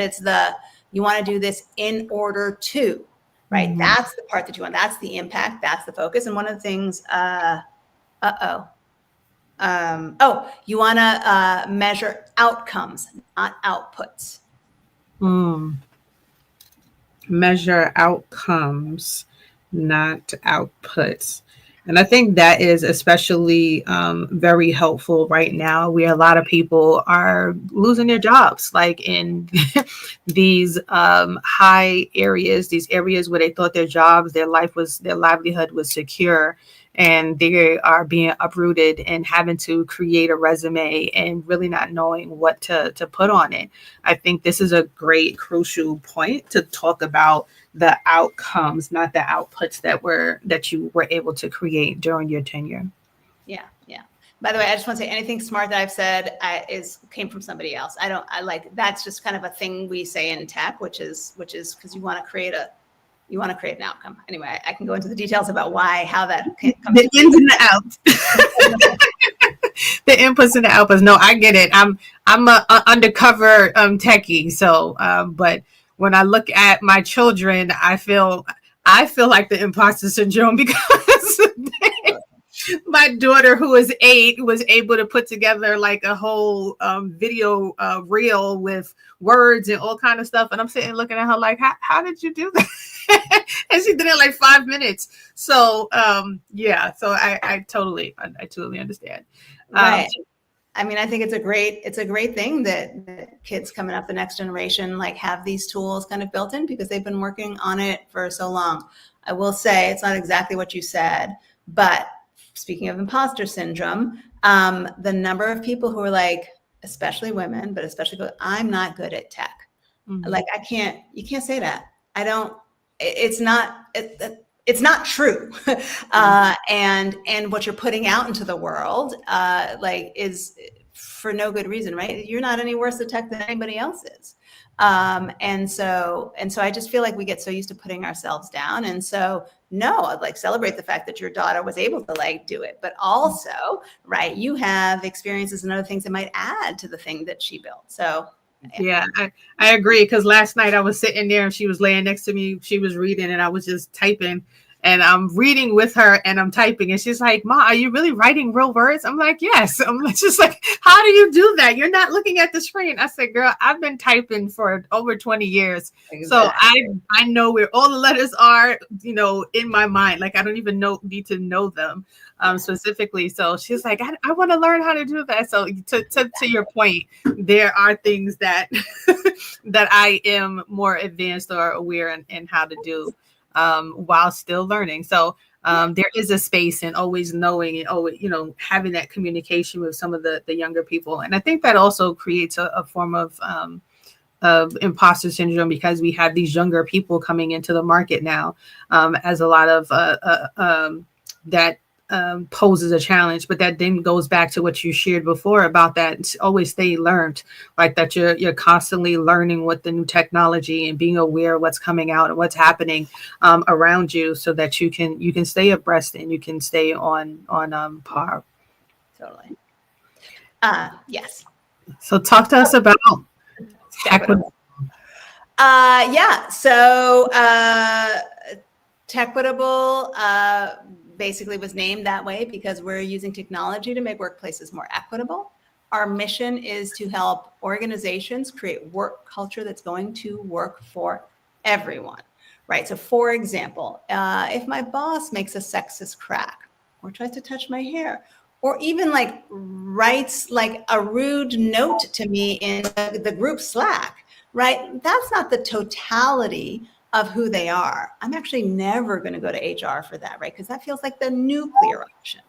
you want to do this in order to, right? Mm-hmm. That's the part that you want. That's the impact. That's the focus. And one of the things, you want to measure outcomes, not outputs. Measure outcomes, not outputs. And I think that is especially very helpful right now, where a lot of people are losing their jobs, like in these high areas, these areas where they thought their jobs, their livelihood was secure. And they are being uprooted and having to create a resume and really not knowing what to put on it. I think this is a great crucial point to talk about the outcomes, not the outputs that you were able to create during your tenure. Yeah. By the way, I just want to say anything smart that I've said came from somebody else. That's just kind of a thing we say in tech, which is because you want to create an outcome. Anyway, I can go into the details about how that comes. The ins and the outs. The inputs and the outputs. No, I get it. I'm a undercover techie. So, but when I look at my children, I feel like the imposter syndrome because my daughter, who is 8, was able to put together like a whole video reel with words and all kind of stuff. And I'm sitting looking at her like, how did you do that? And she did it in like 5 minutes. So yeah, so I totally understand. Right. I mean, I think it's a great thing that kids coming up, the next generation, like have these tools kind of built in because they've been working on it for so long. I will say it's not exactly what you said, but speaking of imposter syndrome, the number of people who are like, especially women, but especially, I'm not good at tech. Mm-hmm. Like, you can't say that. It's not true. And what you're putting out into the world, like, is for no good reason, right? You're not any worse at tech than anybody else is. And so I just feel like we get so used to putting ourselves down. And so, no, I'd like celebrate the fact that your daughter was able to like do it, but also, right, you have experiences and other things that might add to the thing that she built. So yeah, I agree. Because last night I was sitting there and she was laying next to me. She was reading and I was just typing. And I'm reading with her and I'm typing. And she's like, Ma, are you really writing real words? I'm like, yes. I'm just like, how do you do that? You're not looking at the screen. I said, girl, I've been typing for over 20 years. Exactly. So I know where all the letters are, in my mind. Like, I don't even need to know them specifically. So she's like, I want to learn how to do that. So to your point, there are things that that I am more advanced or aware in how to do. While still learning. So there is a space and always knowing and always, having that communication with some of the younger people. And I think that also creates a form of imposter syndrome because we have these younger people coming into the market now as a lot of that poses a challenge. But that then goes back to what you shared before about that always stay learned, like that you're constantly learning what the new technology and being aware of what's coming out and what's happening around you so that you can stay abreast and you can stay on par. Totally. Yes. So talk to us about Techquitable. Yeah. So Techquitable basically was named that way because we're using technology to make workplaces more equitable. Our mission is to help organizations create work culture that's going to work for everyone, right? So for example, if my boss makes a sexist crack or tries to touch my hair, or even like writes like a rude note to me in the group Slack, right? That's not the totality of who they are. I'm actually never going to go to HR for that, right? Because that feels like the nuclear option.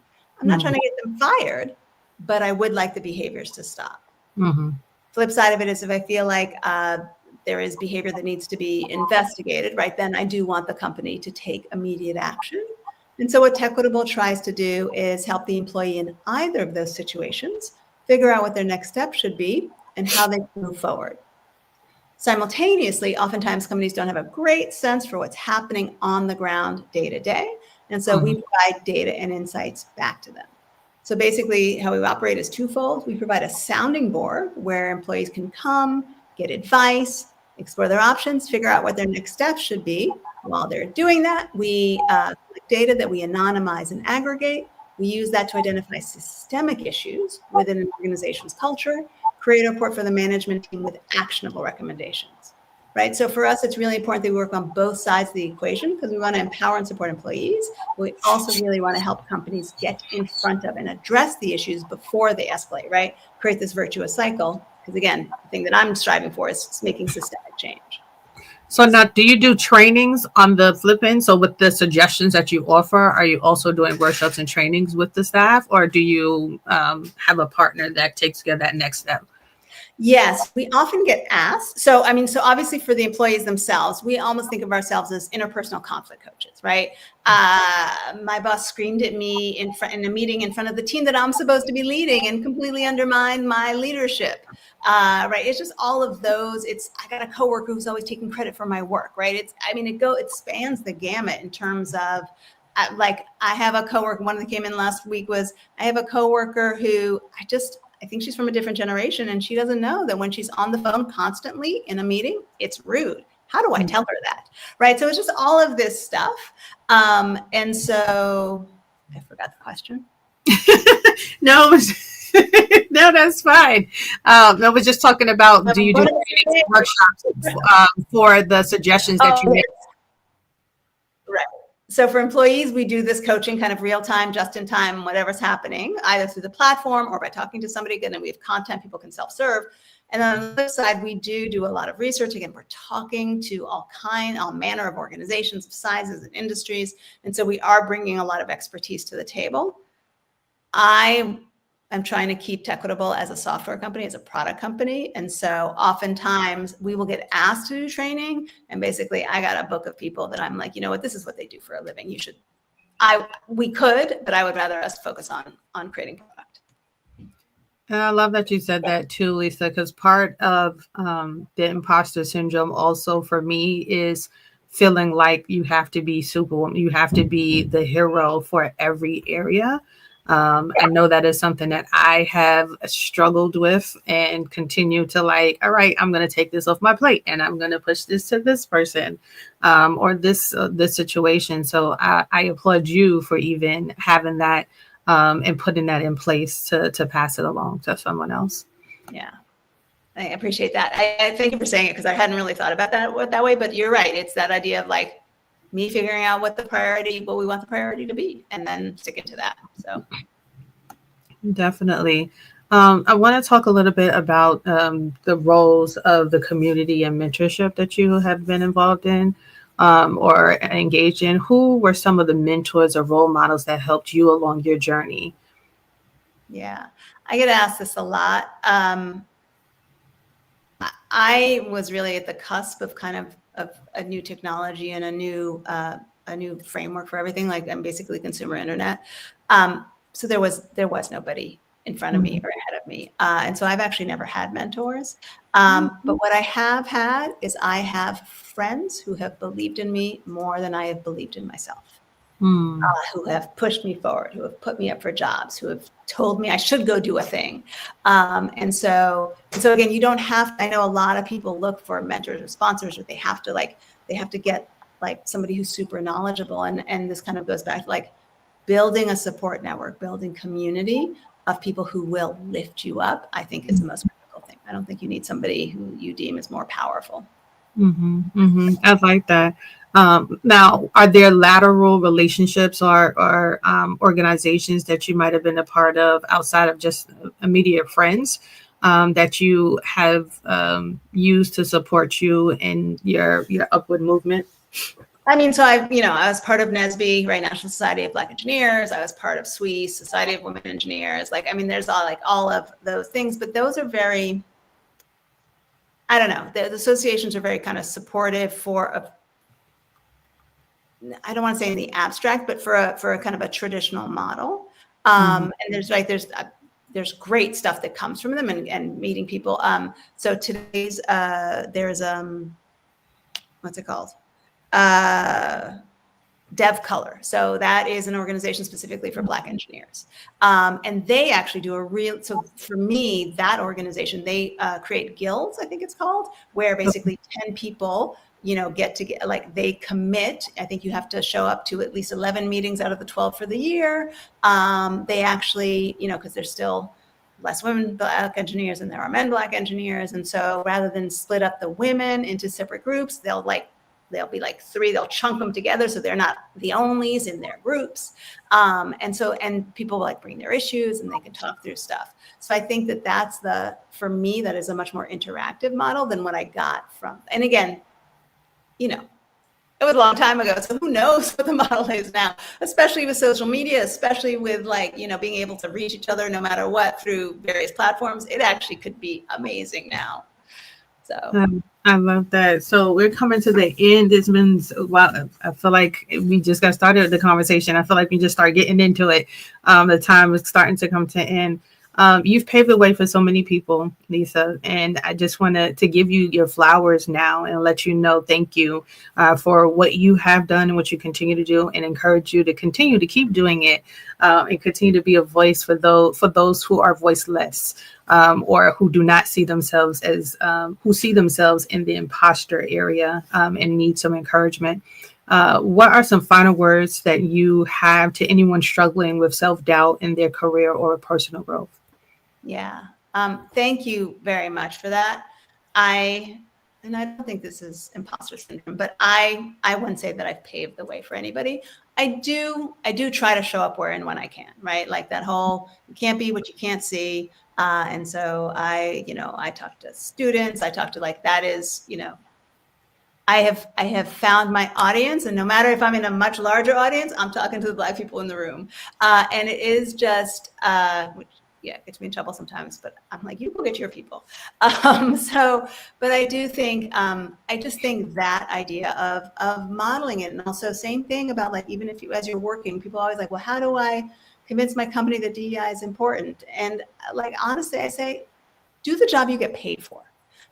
I'm not trying to get them fired, but I would like the behaviors to stop. Mm-hmm. Flip side of it is if I feel like there is behavior that needs to be investigated, right? Then I do want the company to take immediate action. And so what Techquitable tries to do is help the employee in either of those situations figure out what their next step should be and how they move forward. Simultaneously, oftentimes companies don't have a great sense for what's happening on the ground day to day. And so we provide data and insights back to them. So basically how we operate is twofold. We provide a sounding board where employees can come, get advice, explore their options, figure out what their next steps should be. While they're doing that, we collect data that we anonymize and aggregate. We use that to identify systemic issues within an organization's culture, create a report for the management team with actionable recommendations, right? So for us, it's really important that we work on both sides of the equation because we want to empower and support employees. But we also really want to help companies get in front of and address the issues before they escalate, right? Create this virtuous cycle. Because again, the thing that I'm striving for is making systemic change. So now, do you do trainings on the flip end? So with the suggestions that you offer, are you also doing workshops and trainings with the staff, or do you have a partner that takes care of that next step? Yes, we often get asked. So obviously for the employees themselves, we almost think of ourselves as interpersonal conflict coaches, right? My boss screamed at me in a meeting in front of the team that I'm supposed to be leading and completely undermined my leadership, right? It's just all of those. I got a coworker who's always taking credit for my work, right? It spans the gamut in terms of I have a coworker, one that came in last week I have a coworker who I think she's from a different generation and she doesn't know that when she's on the phone constantly in a meeting, it's rude. How do I tell her that? Right. So it's just all of this stuff. And so I forgot the question. No, no, that's fine. I was just talking about, do you do workshops for the suggestions that you make? Right. So for employees, we do this coaching kind of real time, just in time, whatever's happening, either through the platform or by talking to somebody. Again, and we have content people can self-serve. And then on the flip side, we do a lot of research. Again, we're talking to all manner of organizations of sizes and industries. And so we are bringing a lot of expertise to the table. I am trying to keep Techquitable as a software company, as a product company. And so oftentimes we will get asked to do training. And basically I got a book of people that I'm like, you know what, this is what they do for a living. We could, but I would rather us focus on creating product. And I love that you said that too, Lisa, because part of the imposter syndrome also for me is feeling like you have to be Superwoman, you have to be the hero for every area. I know that is something that I have struggled with and continue to like, all right, I'm going to take this off my plate and I'm going to push this to this person or this situation. So I applaud you for even having that and putting that in place to pass it along to someone else. Yeah, I appreciate that. I thank you for saying it because I hadn't really thought about that way, but you're right. It's that idea of like me figuring out what we want the priority to be and then sticking to that. So definitely. I want to talk a little bit about the roles of the community and mentorship that you have been involved in or engaged in. Who were some of the mentors or role models that helped you along your journey? Yeah, I get asked this a lot. I was really at the cusp of kind of a new technology and a new framework for everything. Like I'm basically consumer internet. So there was nobody in front of me or ahead of me. And so I've actually never had mentors. But what I have had is I have friends who have believed in me more than I have believed in myself, who have pushed me forward, who have put me up for jobs, who have told me I should go do a thing. And so again, you don't have, I know a lot of people look for mentors or sponsors, or they have to get like somebody who's super knowledgeable. And this kind of goes back to like building a support network, building community of people who will lift you up, I think is the most critical thing. I don't think you need somebody who you deem is more powerful. I like that. Now, are there lateral relationships or organizations that you might have been a part of outside of just immediate friends that you have used to support you in your upward movement? I mean, so I was part of NSBE, right, National Society of Black Engineers. I was part of SWE, Society of Women Engineers. Like, I mean, there's all of those things, but those are very, I don't know, the associations are very kind of supportive I don't want to say in the abstract, but for a kind of a traditional model. And there's great stuff that comes from them and meeting people. So today's there's what's it called? DevColor. So that is an organization specifically for Black engineers. And they actually do so for me, that organization, they create guilds, I think it's called, where basically 10 people, they commit. I think you have to show up to at least 11 meetings out of the 12 for the year. They actually, because there's still less women Black engineers than there are men Black engineers. And so rather than split up the women into separate groups, they'll be like 3, they'll chunk them together so they're not the onlys in their groups. And people like bring their issues and they can talk through stuff. So I think that's for me, that is a much more interactive model than what I got from, and again, it was a long time ago. So who knows what the model is now, especially with social media, especially with being able to reach each other no matter what through various platforms. It actually could be amazing now. So. I love that. So we're coming to the end. It's been, I feel like we just got started with the conversation. I feel like we just start getting into it. The time is starting to come to an end. You've paved the way for so many people, Lisa, and I just want to give you your flowers now and let you know thank you for what you have done and what you continue to do, and encourage you to continue to keep doing it and continue to be a voice for those who are voiceless or who do not see themselves who see themselves in the imposter area and need some encouragement. what are some final words that you have to anyone struggling with self-doubt in their career or personal growth? Yeah. Thank you very much for that. And I don't think this is imposter syndrome, but I wouldn't say that I've paved the way for anybody. I do try to show up where and when I can, right? Like that whole, you can't be what you can't see. And so I talk to students, I talk to that is, I have found my audience, and no matter if I'm in a much larger audience, I'm talking to the Black people in the room. And it is just, which, yeah, it gets me in trouble sometimes, but I'm like, you go get your people. But I do think, I just think that idea of modeling it, and also same thing about even if as you're working, people are always like, well, how do I convince my company that DEI is important? And honestly, I say, do the job you get paid for,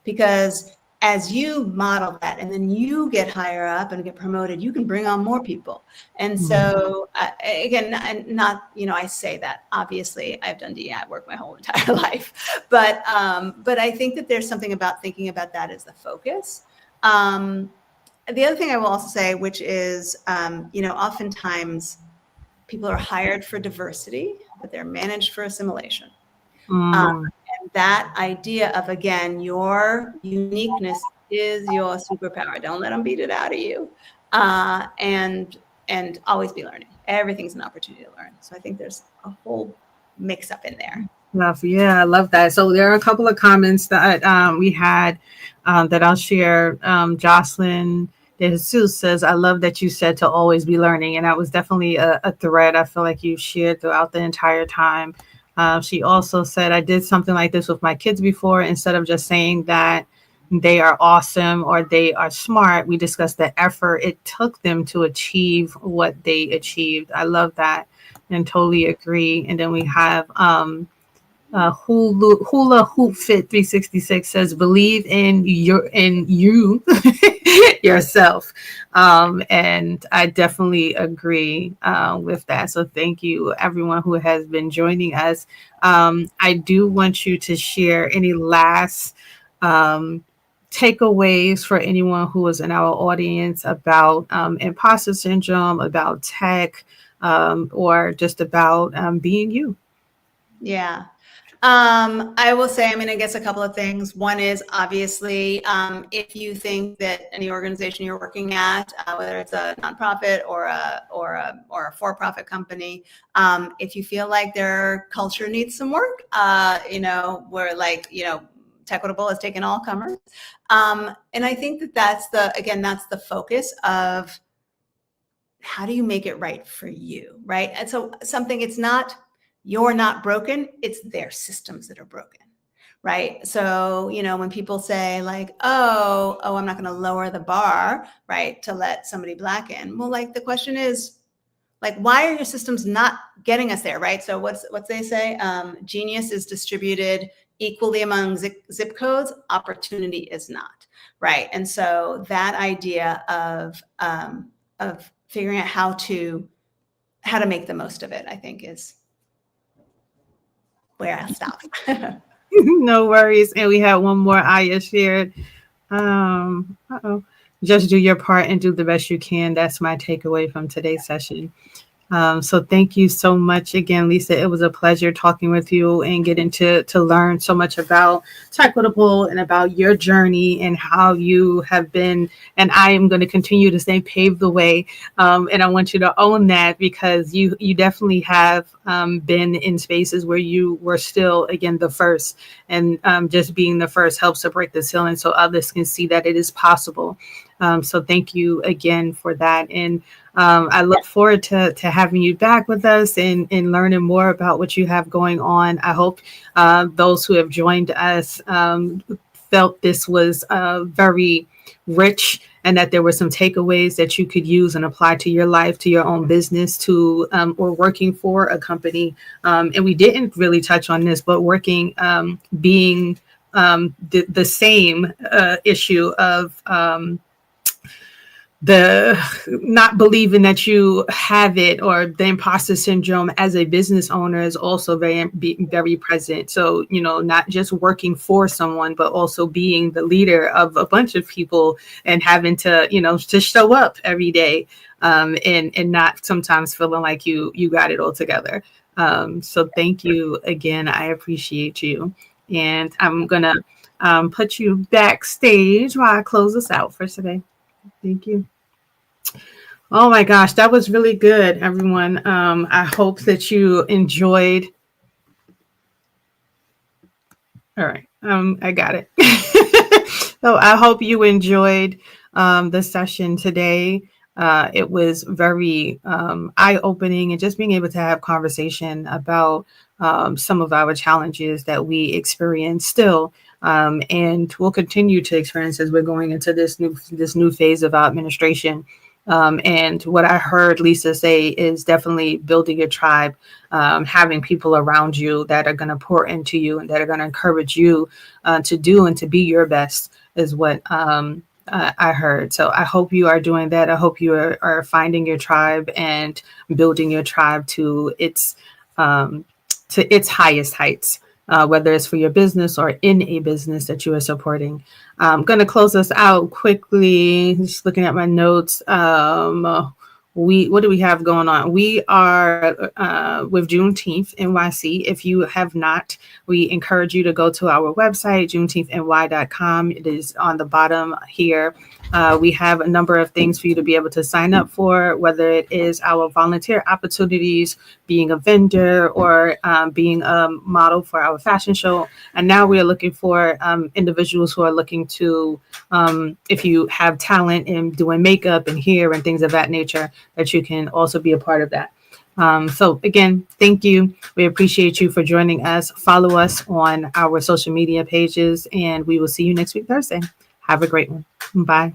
because as you model that and then you get higher up and get promoted, you can bring on more people. And so again, I say that obviously I've done DEI work my whole entire life, but I think that there's something about thinking about that as the focus. The other thing I will also say, which is, oftentimes people are hired for diversity, but they're managed for assimilation. And that idea of, again, your uniqueness is your superpower. Don't let them beat it out of you. And always be learning. Everything's an opportunity to learn. So I think there's a whole mix up in there. Yeah, I love that. So there are a couple of comments that we had that I'll share. Jocelyn De Jesus says, I love that you said to always be learning. And that was definitely a thread I feel like you shared throughout the entire time. She also said, I did something like this with my kids before. Instead of just saying that they are awesome or they are smart, we discussed the effort it took them to achieve what they achieved. I love that and totally agree. And then we have Hula Hoop Fit 366 says, believe in you yourself. And I definitely agree with that. So thank you, everyone who has been joining us. I do want you to share any last takeaways for anyone who is in our audience about imposter syndrome, about tech, or just about being you. Yeah. I will say, I guess a couple of things. One is obviously, if you think that any organization you're working at, whether it's a nonprofit or a for-profit company, if you feel like their culture needs some work, where Techquitable has taken all comers. And I think that's the focus of how do you make it right for you, right? And so it's not, you're not broken, it's their systems that are broken, right? So, when people say oh, I'm not going to lower the bar, right, to let somebody Black in. Well, the question is, why are your systems not getting us there, right? So what's they say? Genius is distributed equally among zip codes. Opportunity is not, right? And so that idea of figuring out how to make the most of it, I think, is where I stop. No worries. And we have one more Aya shared. Just do your part and do the best you can. That's my takeaway from today's session. So thank you so much again, Lisa. It was a pleasure talking with you and getting to learn so much about Techquitable and about your journey and how you have been. And I am going to continue to say pave the way. And I want you to own that, because you definitely have been in spaces where you were still, again, the first. And just being the first helps to break the ceiling so others can see that it is possible. So thank you again for that. And I look forward to having you back with us and learning more about what you have going on. I hope those who have joined us felt this was very rich and that there were some takeaways that you could use and apply to your life, to your own business, to or working for a company. And we didn't really touch on this, but working, being the same issue of the not believing that you have it, or the imposter syndrome as a business owner is also very present. So, not just working for someone, but also being the leader of a bunch of people and having to, to show up every day, and not sometimes feeling like you got it all together. So thank you again. I appreciate you. And I'm going to put you backstage while I close this out for today. Thank you. Oh my gosh, that was really good, everyone. I hope that you enjoyed. All right, I got it. So I hope you enjoyed the session today. It was very eye-opening, and just being able to have conversation about some of our challenges that we experience still, and we'll continue to experience as we're going into this new phase of our administration. And what I heard Lisa say is definitely building a tribe, having people around you that are going to pour into you and that are going to encourage you to do and to be your best is what I heard. So I hope you are doing that. I hope you are finding your tribe and building your tribe to its highest heights, whether it's for your business or in a business that you are supporting. I'm going to close us out quickly. Just looking at my notes. What do we have going on? We are with Juneteenth NYC. If you have not, we encourage you to go to our website, juneteenthy.com. It is on the bottom here. We have a number of things for you to be able to sign up for, whether it is our volunteer opportunities, being a vendor, or being a model for our fashion show. And now we are looking for individuals who are looking to, if you have talent in doing makeup and hair and things of that nature, that you can also be a part of that. So again, thank you. We appreciate you for joining us. Follow us on our social media pages, and we will see you next week, Thursday. Have a great one. Bye.